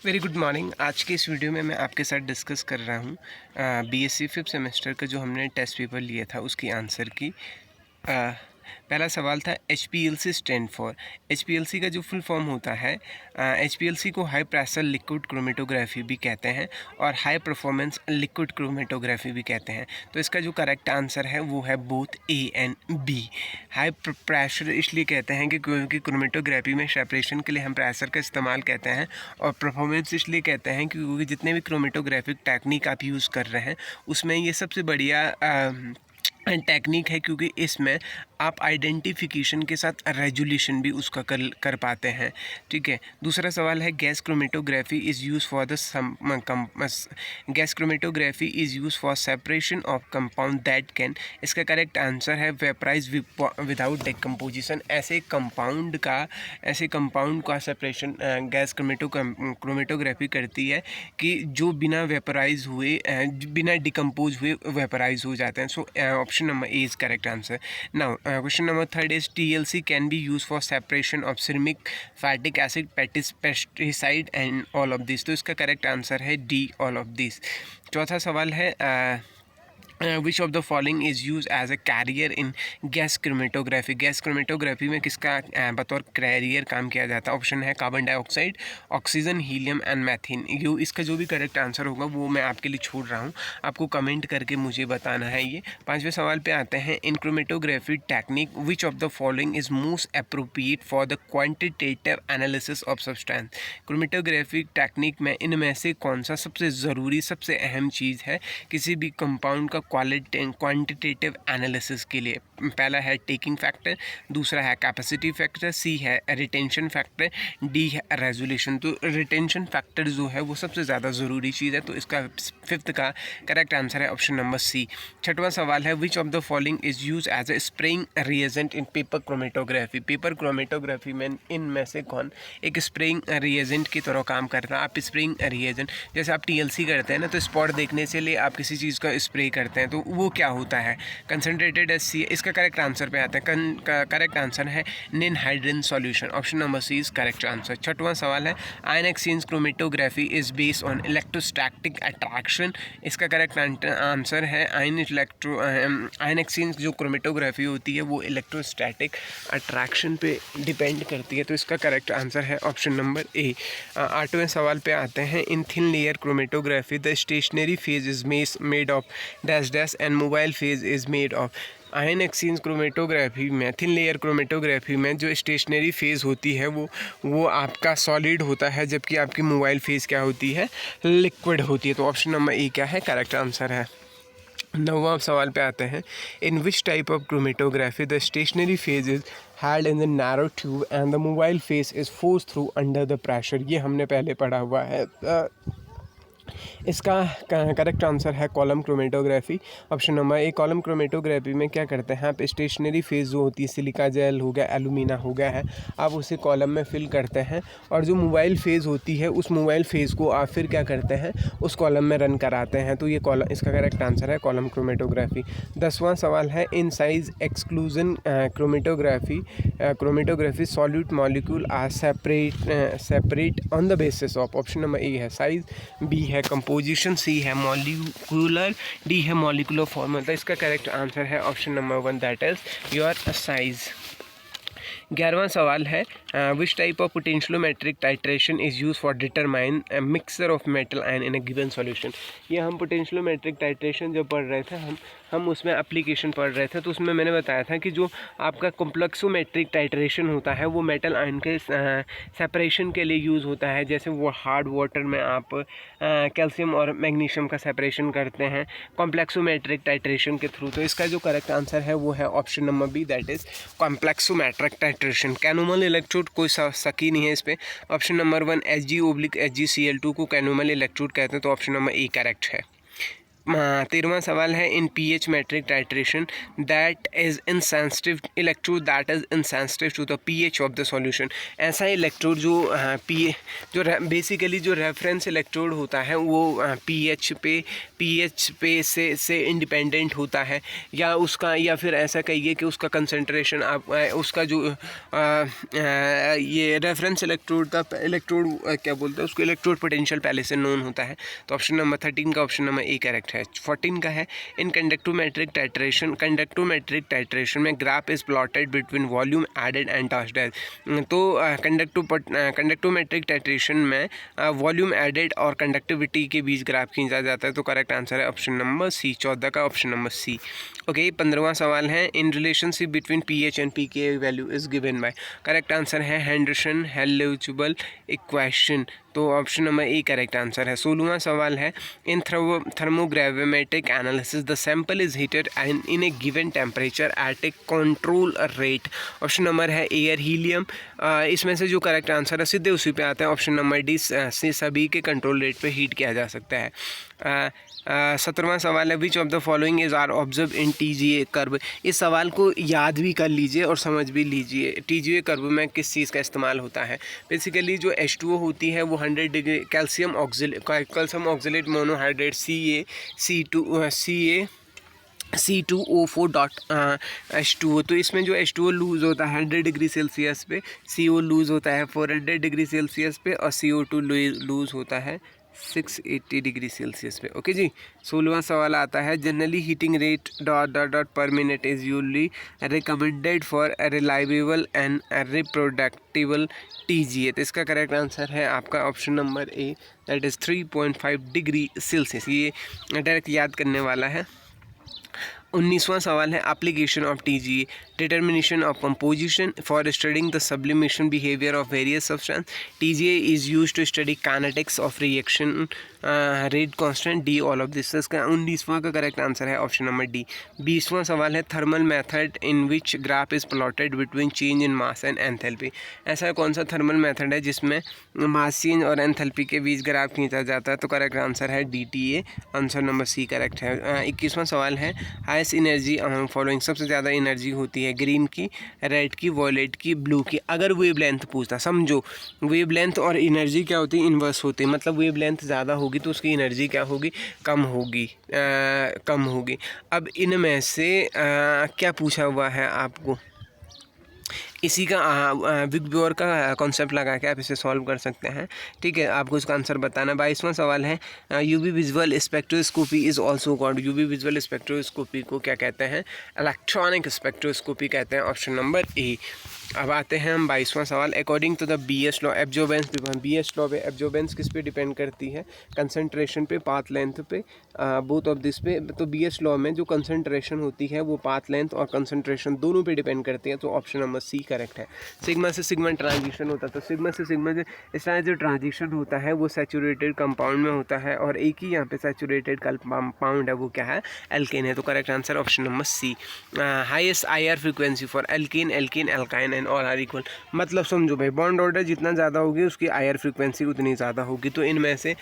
Very good morning. आज के इस वीडियो में मैं आपके साथ डिस्कस कर रहा हूँ बीएससी फिफ्थ सेमेस्टर का जो हमने टेस्ट पेपर लिया था उसकी आंसर की। पहला सवाल था HPLC स्टैंड फॉर। HPLC का जो फुल फॉर्म होता है, HPLC को हाई प्रेशर लिक्विड क्रोमेटोग्राफी भी कहते हैं और हाई परफॉर्मेंस लिक्विड क्रोमेटोग्राफी भी कहते हैं। तो इसका जो करेक्ट आंसर है वो है both A and B। High pressure इसलिए कहते हैं कि क्योंकि क्रोमेटोग्राफी में सेपरेशन के लिए हम प्रेशर का इस्तेमाल कहते हैं, और परफॉर्मेंस इसलिए कहते हैं क्योंकि जितने भी क्रोमेटोग्राफिक टेक्निक आप यूज़ कर रहे हैं उसमें ये सबसे बढ़िया टेक्निक है, क्योंकि इसमें आप आइडेंटिफिकेशन के साथ रेजोल्यूशन भी उसका कर पाते हैं। ठीक है। दूसरा सवाल है gas chromatography is use for the gas chromatography is use for separation of compound that can. इसका करेक्ट आंसर है वेपराइज विदाउट डिकम्पोजिशन। ऐसे कंपाउंड का सेपरेशन गैस क्रोमेटोग्राफी करती है कि जो बिना वेपराइज हुए बिना डिकम्पोज हुए वेपराइज हो जाते हैं। So option number A is correct answer. Now question number third is TLC can be used for separation of ceramic, phytic acid, pesticide and all of these। तो इसका करेक्ट आंसर है D, all of this. चौथा सवाल है which of the following is use as a carrier in gas chromatography. Gas chromatography में किसका बतौर career काम किया जाता है? ऑप्शन है carbon dioxide, oxygen, helium and methane. यो इसका जो भी करेक्ट आंसर होगा वो मैं आपके लिए छोड़ रहा हूँ, आपको कमेंट करके मुझे बताना है ये। पाँचवें सवाल पे आते हैं। In chromatography technique which of the following is most appropriate for the quantitative analysis of substance. Chromatography technique में इनमें से कौन सा सबसे ज़रूरी, सबसे अहम चीज़ है किसी भी कंपाउंड का क्वांटिटेटिव एनालिसिस के लिए? पहला है टेकिंग फैक्टर, दूसरा है कैपेसिटी फैक्टर, सी है रिटेंशन फैक्टर, डी है रेजोल्यूशन। तो रिटेंशन फैक्टर जो है वो सबसे ज़्यादा ज़रूरी चीज़ है, तो इसका फिफ्थ का करेक्ट आंसर है ऑप्शन नंबर सी। छठवां सवाल है which of the following is use as a spraying reagent in paper chromatography. Paper chromatography में इनमें से कौन एक स्प्रेइंग रिएजेंट की तरह काम करता है? आप स्प्रेइंग रिएजेंट जैसे आप TLC करते हैं ना, तो स्पॉट देखने से लिए आप किसी चीज़ का स्प्रे करते हैं, तो वो क्या होता है? Concentrated SC। इसका करेक्ट आंसर पे आता है, करेक्ट आंसर है ninhydrin solution. Option number C is correct answer. छठवां सवाल है ion exchange chromatography is based on electrostatic attraction. इसका करेक्ट आंसर है आयन एक्सचेंज जो क्रोमेटोग्राफी होती है वो इलेक्ट्रोस्टैटिक अट्रैक्शन पे डिपेंड करती है, तो इसका करेक्ट आंसर है ऑप्शन नंबर ए। आठवें सवाल पे आते हैं। In thin layer chromatography the stationary phase is made of dash dash and mobile phase is made of. Ion exchange chromatography में, थिन लेयर क्रोमेटोग्राफी में जो स्टेशनरी फेज़ होती है वो आपका सॉलिड होता है, जबकि आपकी मोबाइल फेज़ क्या होती है? लिक्विड होती है। तो ऑप्शन नंबर ए क्या है? करेक्ट आंसर है। नौवां सवाल पे आते हैं। In which type of chromatography the stationary phase is held in the narrow tube and the mobile phase is forced through under the pressure। ये हमने पहले पढ़ा हुआ है। इसका करेक्ट आंसर है कॉलम क्रोमेटोग्राफी। ऑप्शन नंबर ए। कॉलम क्रोमेटोग्राफी में क्या करते हैं आप? स्टेशनरी फेज जो होती है, सिलिका जेल हो गया, एलुमिना हो गया है, आप उसे कॉलम में फिल करते हैं, और जो मोबाइल फेज़ होती है उस मोबाइल फेज़ को आप फिर क्या करते हैं? उस कॉलम में रन कराते हैं। तो ये कॉलम, इसका करेक्ट आंसर है कॉलम क्रोमेटोग्राफी। 10वां सवाल है in size exclusion chromatography solute molecule are separate on the basis of. Option number A है साइज, बी है कंपोजिशन, सी है मॉलिक्यूलर, डी है मॉलिक्यूलर फॉर्मूला। इसका करेक्ट आंसर है option number 1 that is your size. 11वां सवाल है which type of potentiometric titration is use for determine mixture of metal ion in a given solution. ये हम potentiometric titration जब पढ़ रहे थे, हम उसमें एप्लीकेशन पढ़ रहे थे, तो उसमें मैंने बताया था कि जो आपका कॉम्प्लेक्सोमेट्रिक टाइट्रेशन होता है वो मेटल आयन के सेपरेशन के लिए यूज़ होता है। जैसे वो हार्ड वाटर में आप कैल्शियम और मैग्नीशियम का सेपरेशन करते हैं कॉम्प्लेक्सोमेट्रिक टाइट्रेशन के थ्रू। तो इसका जो करेक्ट आंसर है वो है option number B that is complexometric titration. Calomel electrode कोई शक ही नहीं है इस पर। ऑप्शन नंबर 1 Hg/HgCl2 को कैनोमल इलेक्ट्रोड कहते हैं, तो ऑप्शन नंबर ए करेक्ट है। 13वां सवाल है इन pH metric titration that is insensitive electrode that is insensitive to the pH of the solution। ऐसा इलेक्ट्रोड जो जो बेसिकली जो रेफरेंस इलेक्ट्रोड होता है वो pH पे से इंडिपेंडेंट होता है, या उसका, या फिर ऐसा कहिए कि उसका कंसंट्रेशन आप उसका जो ये रेफरेंस इलेक्ट्रोड क्या बोलते हैं उसको, इलेक्ट्रोड पोटेंशियल पहले से नोन होता है। तो ऑप्शन नंबर 13 का ऑप्शन नंबर ए करेक्ट है। 14 का है इन कंडक्टोमेट्रिक टाइट्रेशन में graph is plotted between volume added and task. तो कंडक्टोमेट्रिक टाइट्रेशन में वॉल्यूम एडेड और कंडक्टिविटी के बीच ग्राफ खींचा जाता है। तो करेक्ट आंसर है ऑप्शन नंबर सी, 14 का ऑप्शन नंबर सी। ओके, 15वां सवाल है in relationship between pH and pK value is given by. Correct answer है हेंडरसन-हेल्लेजुबल इक्वेशन। तो option number A correct answer है। 16वां सवाल है in thermogravimetric analysis the sample is heated and in a given temperature at a control rate. Option number है air, helium. इसमें से जो करेक्ट आंसर है सीधे उसी पे आता है ऑप्शन नंबर डी, से सभी के कंट्रोल रेट पे हीट किया जा सकता है। 17वां सवाल है which of the following is are observe in TGA curve. इस सवाल को याद भी कर लीजिए और समझ भी लीजिए। TGA कर्व में किस चीज़ का इस्तेमाल होता है। बेसिकली जो H2O होती है वो 100 degree calcium oxalate monohydrate C2O4.H2O। तो इसमें जो H2O लूज़ होता है 100 डिग्री सेल्सियस पे, CO लूज़ होता है 400 डिग्री सेल्सियस पे, और CO2 लूज़ होता है 680 डिग्री सेल्सियस पे। ओके जी। 16वां सवाल आता है जनरली हीटिंग रेट ... पर minute is usually recommended for reliable and reproducible TGA। तो इसका करेक्ट आंसर है आपका option number A, that is 3.5 degree Celsius. ये डायरेक्ट याद करने वाला है। 19वां सवाल है application of TGA determination of composition for studying the sublimation behaviour of various substance. TGA is use to study kinetics of reaction rate constant, D all of this. इसका 19वां का करेक्ट आंसर है ऑप्शन नंबर डी। 20वां सवाल है thermal method in which graph is plotted between change in mass and enthalpy. ऐसा कौन सा thermal method है जिसमें मास चेंज और एंथैल्पी के बीच ग्राफ खींचा जाता है। तो करेक्ट आंसर है DTA, answer number C correct है। 21वां सवाल है हाईएस्ट एनर्जी अमंग फॉलोइंग। सबसे ज़्यादा एनर्जी होती है ग्रीन की, रेड की, वॉयलेट की, ब्लू की। अगर वेवलेंथ पूछता, समझो वेवलेंथ और एनर्जी क्या होती है, इन्वर्स होती है। मतलब वेवलेंथ ज़्यादा होगी तो उसकी एनर्जी क्या होगी, कम होगी। अब इनमें से क्या पूछा हुआ है आपको, इसी का बिग ब्योर का कॉन्सेप्ट लगा के आप इसे सॉल्व कर सकते हैं। ठीक है, आपको इसका आंसर बताना। 22वां सवाल है UV visual spectroscopy is also called. UV visual spectroscopy को क्या कहते हैं, इलेक्ट्रॉनिक स्पेक्ट्रोस्कोपी कहते हैं, ऑप्शन नंबर ए। अब आते हैं हम 22वां सवाल according to the BS law absorbance. BS law पे एब्जॉर्बेंस किस पे डिपेंड करती है, कंसंट्रेशन पे, पाथ लेंथ पे, बोथ ऑफ दिस पे। तो BS लॉ में जो कंसंट्रेशन होती है वो पाथ लेंथ और कंसंट्रेशन दोनों पे डिपेंड करती है। तो ऑप्शन नंबर सी करेक्ट है। सिग्मा से सिग्मा ट्रांजिशन होता है, तो सिग्मा से सिग्मा इस तरह जो ट्रांजिशन होता है वो सैचुरेटेड कंपाउंड में होता है, और एक ही यहाँ पे सैचुरेटेड कंपाउंड है वो क्या है, एल्केन है। तो correct answer option number C. Highest IR frequency for alkane, alkyne and all are equal. मतलब समझो भाई बॉन्ड ऑर्डर जितना ज़्यादा होगी उसकी IR फ्रिक्वेंसी उतनी ज़्यादा होगी। तो इनमें से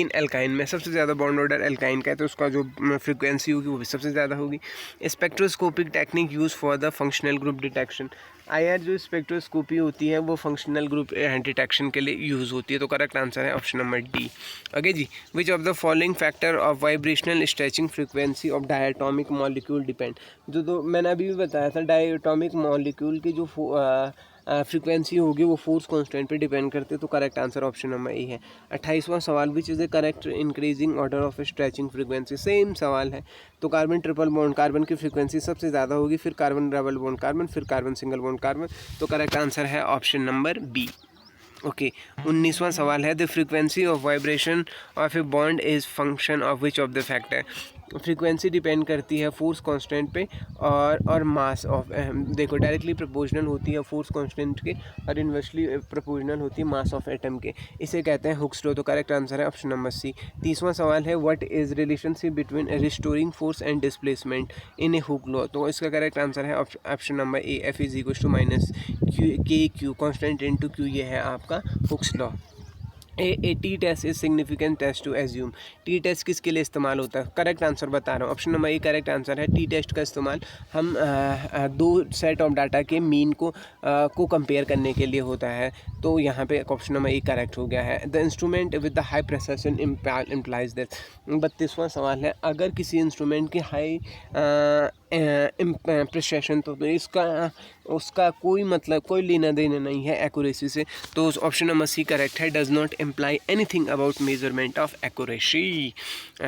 एल्काइन में सबसे ज़्यादा बॉन्ड ऑर्डर एल्काइन का है, तो उसका जो फ्रिक्वेंसी होगी वो भी सबसे ज़्यादा होगी। Spectroscopic technique use for the functional group detection. IR जो स्पेक्ट्रोस्कोपी होती है वो फंक्शनल ग्रुप डिटेक्शन के लिए यूज़ होती है। तो करेक्ट आंसर है ऑप्शन नंबर डी। ओके जी। Which of the following factor of vibrational stretching frequency of diatomic molecule depend. जो मैंने अभी भी बताया था, डायटोमिक मॉलिक्यूल की जो फ्रीक्वेंसी होगी वो फोर्स कांस्टेंट पे डिपेंड करते हैं। तो correct answer option number A है। 28वां सवाल which is the correct increasing order of stretching frequency. Same सवाल है। तो कार्बन ट्रिपल बॉन्ड कार्बन की फ्रीक्वेंसी सबसे ज़्यादा होगी, फिर कार्बन डबल बॉन्ड कार्बन, फिर कार्बन सिंगल बॉन्ड कार्बन। तो करेक्ट आंसर है ऑप्शन नंबर बी। ओके। 19वां सवाल है the frequency of vibration of a bond is function of which of the factor. Frequency depend करती है फोर्स कांस्टेंट पे और mass of, देखो डायरेक्टली प्रोपोर्शनल होती है फोर्स कांस्टेंट के और इन्वर्सली प्रोपोर्शनल होती है मास ऑफ एटम के। इसे कहते हैं हुक्स लॉ। तो करेक्ट आंसर है ऑप्शन नंबर सी। 30वां सवाल है what is relationship between restoring force and displacement in a Hooke law. तो इसका करेक्ट आंसर है option number A, F = -Q K Q constant × Q। ये है आपका Hooke's law. A t test is significant test to assume. T test किसके लिए इस्तेमाल होता है? करेक्ट आंसर बता रहा हूँ, option number A correct answer है। टी टेस्ट का इस्तेमाल हम दो सेट ऑफ डाटा के मीन को कंपेयर करने के लिए होता है। तो यहाँ पे ऑप्शन नंबर ए करेक्ट हो गया है। The instrument with the high precision implies this. 32वां सवाल है, अगर किसी इंस्ट्रूमेंट की हाई प्रेसिशन तो उसका कोई मतलब कोई लेना देना नहीं है एक्यूरेसी से। तो ऑप्शन नंबर सी करेक्ट है, does not imply anything about measurement of accuracy.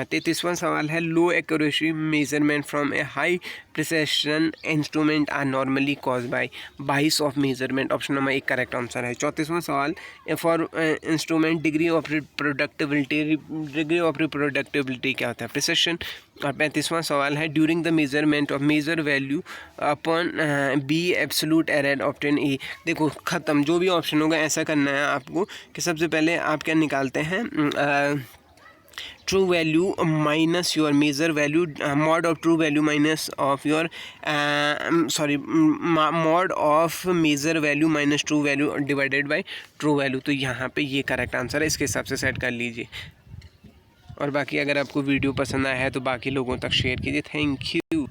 33वां सवाल है, low accuracy measurement from a high precision instrument are normally cause by bias of measurement. Option number एक करेक्ट आंसर है। 34वां सवाल, for instrument degree of reproducibility क्या होता है? प्रिसिशन। और 35वां सवाल है, during the measurement of measure value upon be absolute error obtain a. देखो ख़त्म, जो भी ऑप्शन होगा ऐसा करना है आपको कि सबसे पहले आप क्या निकालते हैं, true value minus your measure value, mod of true value minus of your mod of measure value minus true value divided by true value. तो यहाँ पे ये करेक्ट आंसर है, इसके हिसाब से सेट कर लीजिए। और बाकी अगर आपको वीडियो पसंद आया है तो बाकी लोगों तक शेयर कीजिए। Thank you.